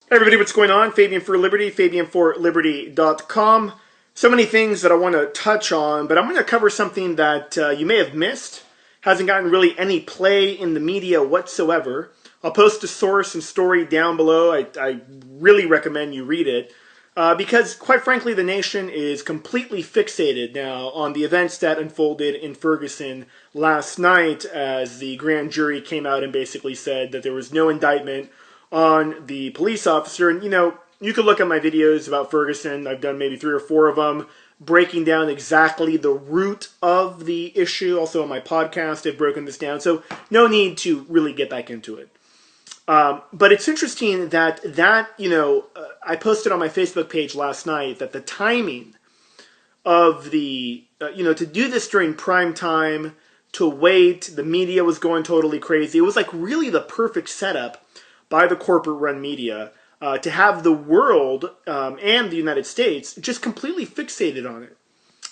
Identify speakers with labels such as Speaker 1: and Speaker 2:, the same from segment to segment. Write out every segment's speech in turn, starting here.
Speaker 1: Hey everybody, what's going on? Fabian for Liberty, fabianforliberty.com. So many things that I want to touch on, but I'm going to cover something that you may have missed. Hasn't gotten really any play in the media whatsoever. I'll post a source and story down below. I really recommend you read it. Because, quite frankly, the nation is completely fixated now on the events that unfolded in Ferguson last night as the grand jury came out and basically said that there was no indictment on the police officer. And, you could look at my videos about Ferguson. I've done maybe 3 or 4 of them, breaking down exactly the root of the issue. Also on my podcast, I've broken this down. So no need to really get back into it. But it's interesting that I posted on my Facebook page last night that the timing of the, to do this during prime time, to wait, the media was going totally crazy. It was like really the perfect setup by the corporate-run media to have the world and the United States just completely fixated on it.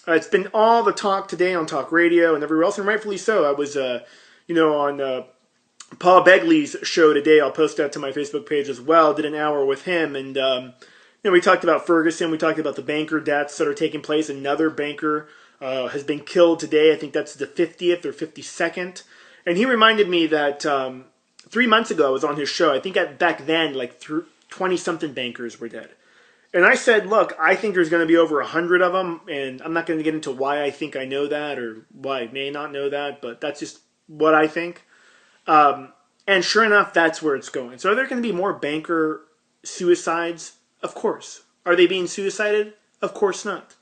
Speaker 1: It's been all the talk today on talk radio and everywhere else, and rightfully so. I was, on Paul Begley's show today. I'll post that to my Facebook page as well. Did an hour with him, and we talked about Ferguson. We talked about the banker deaths that are taking place. Another banker has been killed today. I think that's the 50th or 52nd. And he reminded me that 3 months ago I was on his show. I think back then, like 20-something bankers were dead. And I said, look, I think there's going to be over 100 of them, and I'm not going to get into why I think I know that or why I may not know that, but that's just what I think. And sure enough, that's where it's going. So are there going to be more banker suicides? Of course. Are they being suicided? Of course not.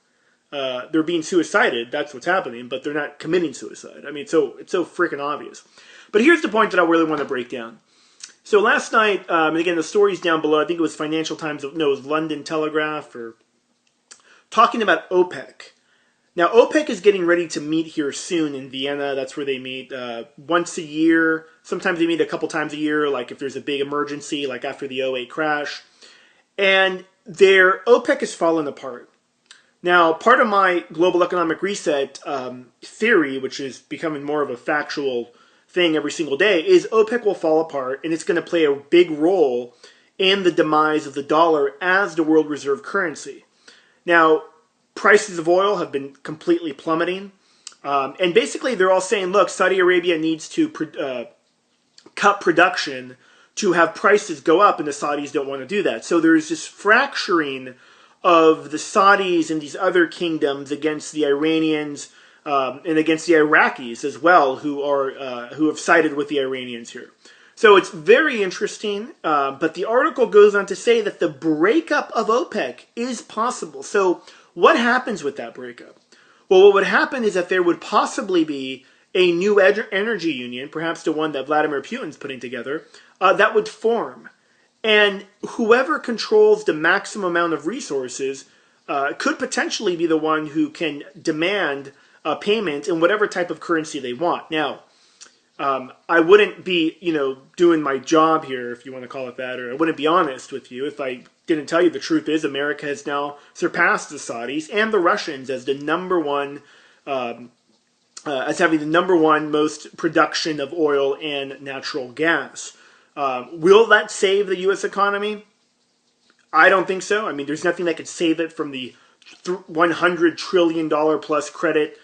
Speaker 1: They're being suicided, that's what's happening, but they're not committing suicide. I mean, it's so freaking obvious. But here's the point that I really want to break down. So last night, and again, the story's down below. I think it was Financial Times, no, it was London Telegraph, or talking about OPEC. Now, OPEC is getting ready to meet here soon in Vienna. That's where they meet once a year. Sometimes they meet a couple times a year, like if there's a big emergency, like after the '08 crash. And their OPEC is falling apart. Now, part of my global economic reset theory, which is becoming more of a factual thing every single day, is OPEC will fall apart, and it's going to play a big role in the demise of the dollar as the world reserve currency. Now, prices of oil have been completely plummeting. And basically, they're all saying, look, Saudi Arabia needs to cut production to have prices go up, and the Saudis don't want to do that. So there's this fracturing of the Saudis and these other kingdoms against the Iranians and against the Iraqis as well, who have sided with the Iranians here. So it's very interesting, but the article goes on to say that the breakup of OPEC is possible. So what happens with that breakup? Well, what would happen is that there would possibly be a new energy union, perhaps the one that Vladimir Putin's putting together, that would form. And whoever controls the maximum amount of resources could potentially be the one who can demand payment in whatever type of currency they want. Now, I wouldn't be, doing my job here, if you want to call it that, or I wouldn't be honest with you if I didn't tell you the truth is America has now surpassed the Saudis and the Russians as the number one, as having the number one most production of oil and natural gas. Will that save the U.S. economy? I don't think so. I mean, there's nothing that could save it from the $100 trillion plus credit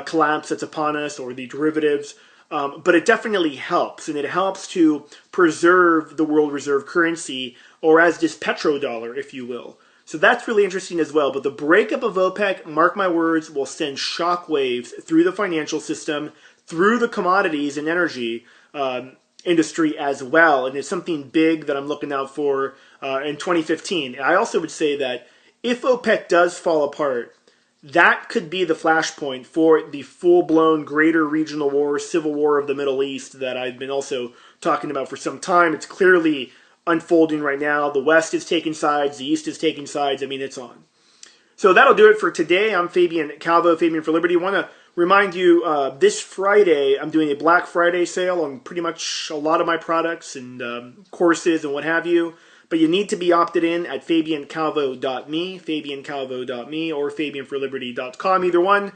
Speaker 1: collapse that's upon us, or the derivatives. But it definitely helps, and it helps to preserve the world reserve currency, or as this petrodollar, if you will. So that's really interesting as well. But the breakup of OPEC, mark my words, will send shockwaves through the financial system, through the commodities and energy industry as well. And it's something big that I'm looking out for in 2015. I also would say that if OPEC does fall apart, that could be the flashpoint for the full-blown greater regional war, civil war of the Middle East that I've been also talking about for some time. It's clearly unfolding right now. The West is taking sides. The East is taking sides. I mean, it's on. So that'll do it for today. I'm Fabian Calvo, Fabian for Liberty. I want to remind you, this Friday, I'm doing a Black Friday sale on pretty much a lot of my products and courses and what have you. But you need to be opted in at fabiancalvo.me, fabiancalvo.me, or fabianforliberty.com. Either one.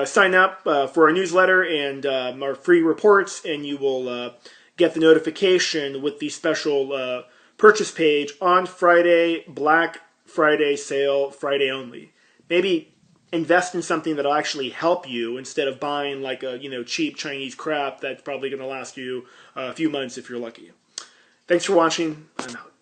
Speaker 1: Sign up for our newsletter and our free reports, and you will get the notification with the special purchase page on Friday, Black Friday sale, Friday only. Maybe invest in something that'll actually help you instead of buying like a cheap Chinese crap that's probably going to last you a few months if you're lucky. Thanks for watching. I'm out.